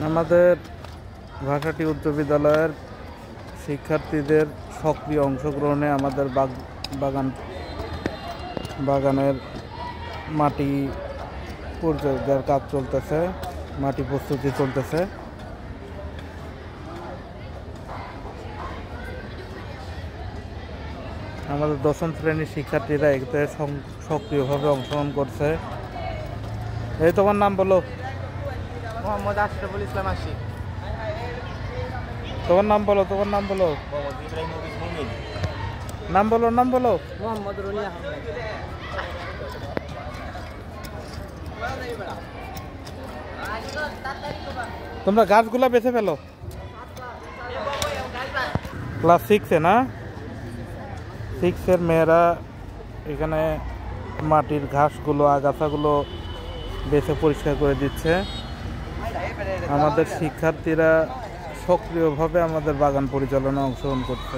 আমাদের ভাষাটি উচ্চ বিদ্যালয়ের শিক্ষার্থীদের সক্রিয় অংশগ্রহণে আমাদের বাগানের মাটি পরিচর্যার কাজ চলতেছে, মাটি প্রস্তুতি চলতেছে। আমাদের দশম শ্রেণীর শিক্ষার্থীরা এতে সক্রিয়ভাবে অংশগ্রহণ করছে। এই তোমার নাম বলো? মোহাম্মদ আশরাফুল ইসলাম আশিক। তোমার নাম বলো? তোমার নাম বলো? নাম বলো, নাম বলো? মোহাম্মদ রুনি আহমেদ। তোমরা গাছগুলা বেছে ফেলো। ক্লাস 6-এ না? 6-এর মেয়েরা এখানে মাটির ঘাসগুলো, আগাছাগুলো বেছে পরিষ্কার করে দিচ্ছে। আমাদের শিক্ষার্থীরা সক্রিয়ভাবে আমাদের বাগান পরিচালনায় অংশগ্রহণ করছে।